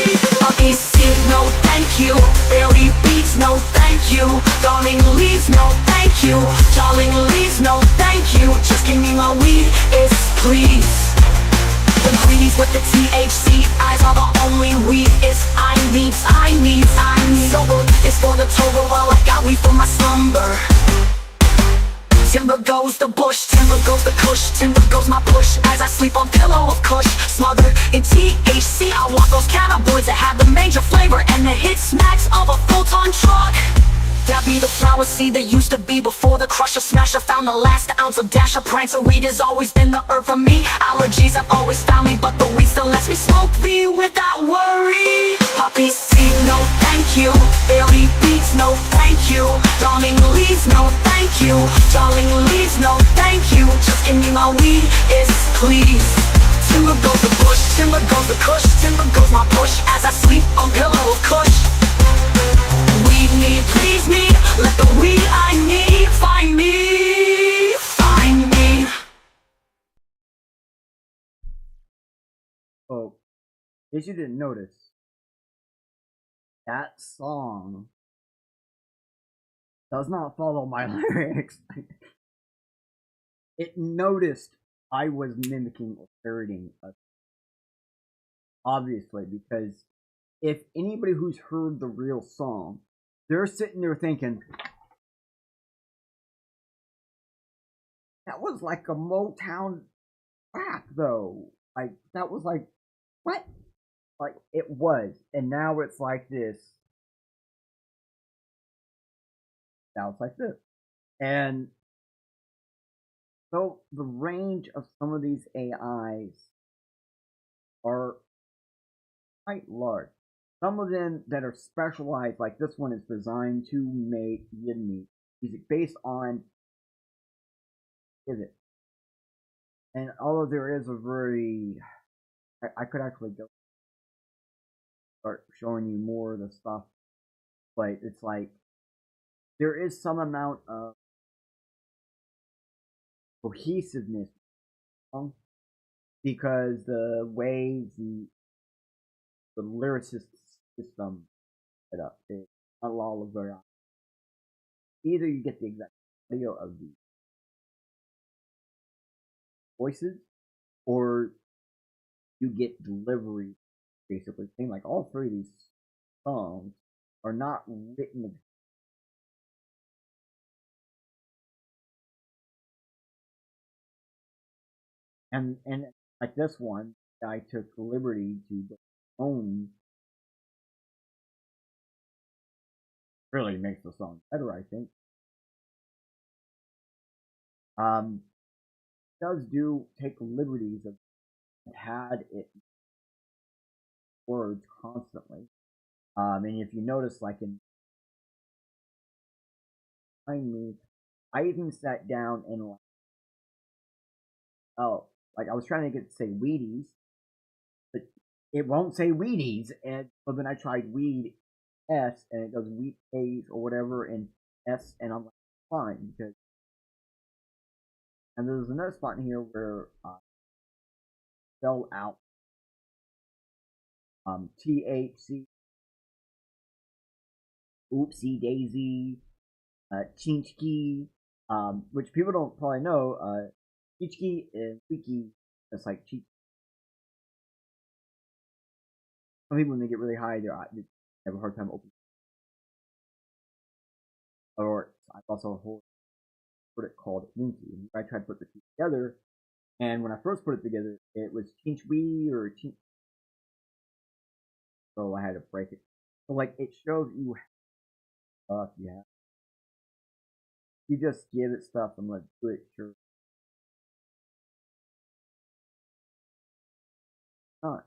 Seed, no thank you. Berry beats, no thank you. Darling leaves, no thank you. Darling leaves, no thank you. Just give me my weed, it's please. The greenies with the THC, eyes are the only weed is I need. Sober is for the total while I got weed for my slumber. Timber goes the bush, timber goes the kush, timber goes my push as I sleep on pillow of kush. Smothered in THC, I want those cannabinoids that have the major flavor and the hit smacks of a full-time truck. That be the flower seed that used to be before the crusher smasher found the last ounce of dasher prancer. Weed has always been the herb for me, allergies have always found me, but the weed still lets me smoke weed without worry. Poppy seed, no thank you. Berry beats, no thank you. Darling leaves, no thank you. Darling leaves, no thank you. Just give me my weed, it's please. Timber goes the bush, timber goes the kush, timber goes my push as I sleep on pillow of kush. Weed me, please me, let the weed I need find me, find me. Oh, in case you didn't notice, that song does not follow my lyrics. It noticed I was mimicking or parroting, obviously, because if anybody who's heard the real song, they're sitting there thinking, that was like a Motown rap, though. Like, that was like, what? Like, it was. And now it's like this. Now it's like this. And so the range of some of these AIs are quite large. Some of them that are specialized, like this one, is designed to make unique music based on physics. And although there is a very, I could actually go start showing you more of the stuff, but it's like there is some amount of cohesiveness because the way the lyricist system set up is not all of very honest. Either you get the exact audio of the voices, or you get delivery, basically. Thing like all three of these songs are not written. And like this one, I took the liberty to own. Really makes the song better, I think. Does do take liberties of had it words constantly. And if you notice, like in behind me, I even sat down and like, oh, like I was trying to get to say Wheaties, but it won't say Wheaties, and so then I tried weed S and it goes wheat A's or whatever and S, and I'm like fine because. And there's another spot in here where spell out THC, oopsie daisy, chinchki, which people don't probably know. Chinchki and wiki, that's like cheap. Some people when they get really high, they have a hard time opening. Or I've also heard it called winky. I tried to put the two together, and when I first put it together, it was chinchwi or chinch. So I had to break it. So like it shows you stuff you have. You just give it stuff and let it do it, sure. Not.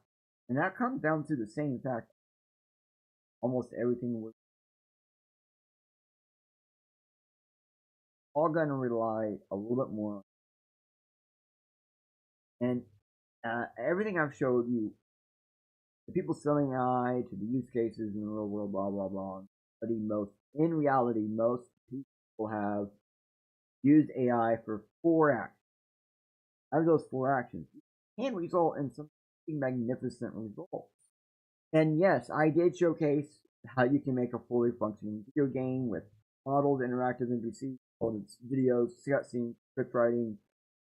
And that comes down to the same fact. Almost everything was all gonna rely a little bit more. And everything I've showed you, the people selling AI to the use cases in the real world, blah blah blah. But in reality, most people have used AI for 4 actions. Out of those 4 actions, can result in some magnificent results. And yes, I did showcase how you can make a fully functioning video game with modeled interactive NPCs, all its videos, cutscenes, script writing.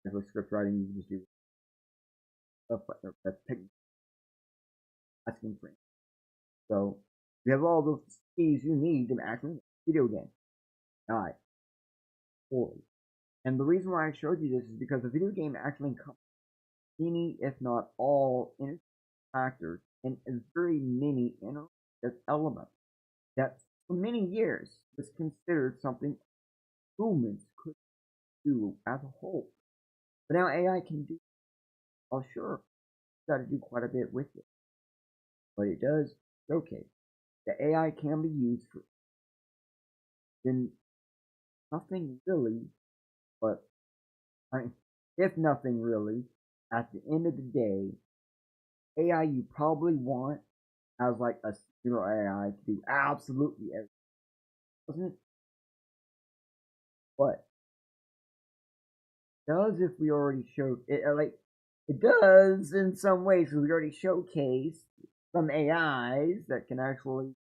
If with script writing, you can just do stuff that's asking for. So you have all those keys you need to actually make a video game. Alright. Fully. And the reason why I showed you this is because the video game actually encompasses many, if not all, factors and very many interactive elements that for many years was considered something humans could do as a whole. But now AI can do, well, sure, you got to do quite a bit with it. But it does showcase that AI can be used for then nothing really, but if nothing really, at the end of the day, AI you probably want as like a single AI to do absolutely everything, doesn't it? But does if we already showed it, like it does in some ways, because we already showcased some AIs that can actually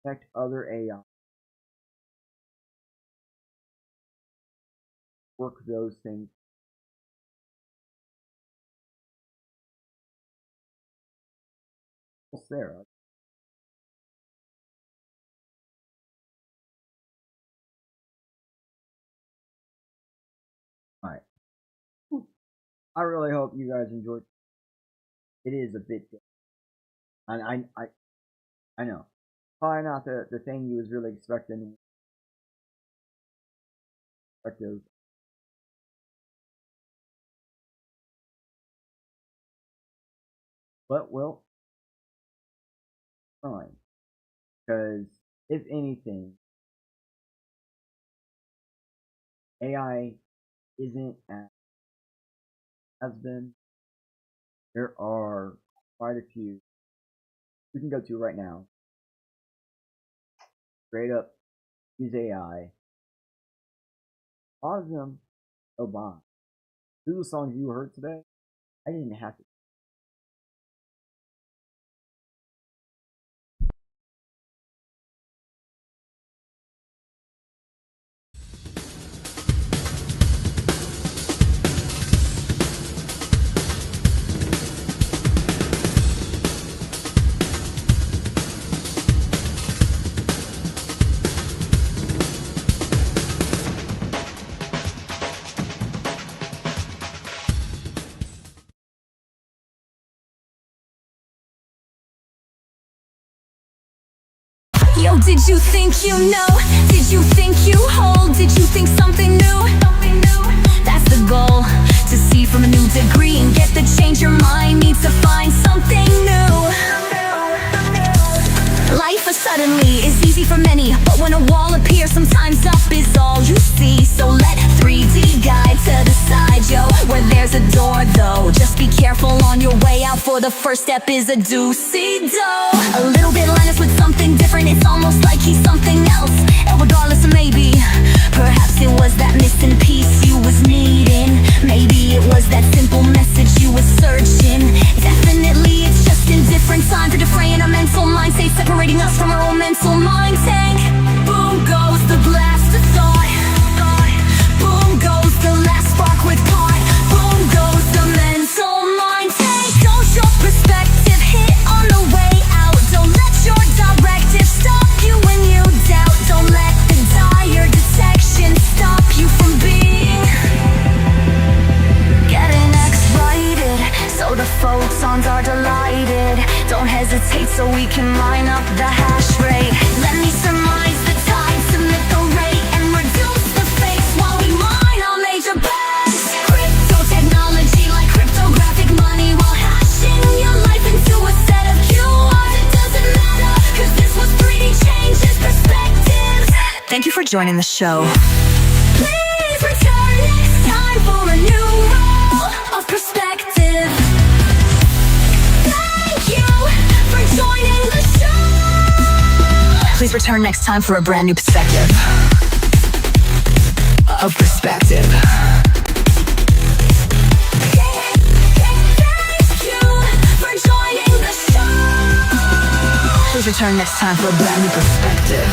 affect other AI. Work those things. Sarah. Alright. I really hope you guys enjoyed. It is a bit different. And I know. Probably not the thing you was really expecting. But well, fine. Because if anything, AI isn't as has been. There are quite a few we can go to right now. Straight up use AI. A lot of them go by. Through the songs you heard today, I didn't have to. Yo, did you think you know? Did you think you hold? Did you think something new? That's the goal, to see from a new degree and get the change your mind needs to find something new. Life suddenly is easy for many, but when a wall appears, sometimes up is all you see. So let 3D guide to the side, yo, where there's a door though. Just be careful on your way out, for the first step is a do-see-do. A little bit Linus with something different, it's almost like he's something else. And regardless of maybe, perhaps it was that missing piece you was needing. Maybe it was that simple message you was searching. Definitely it's just in different time for defraying our mental mind, say separating us from our own mental mind tank. Boom goes the blast of thought. Boom goes the last spark with part. Boom goes the mental mind tank. Don't your perspective hit on the way out. Don't let your directive stop you when you doubt. Don't let the dire detection stop you from being getting X-righted, so the photons are delighted. Don't hesitate so we can line up the hash rate. Let me surmise the time, submit the rate, and reduce the face while we mine our major bets. Crypto technology like cryptographic money, while hashing your life into a set of QRs. It doesn't matter, cause this was 3D changes perspectives. Thank you for joining the show. Please return next time for a new role of perspective. Thank you for joining the show. Please return next time for a brand new perspective. Of perspective. Thank you for joining the show. Please return next time for a brand new perspective.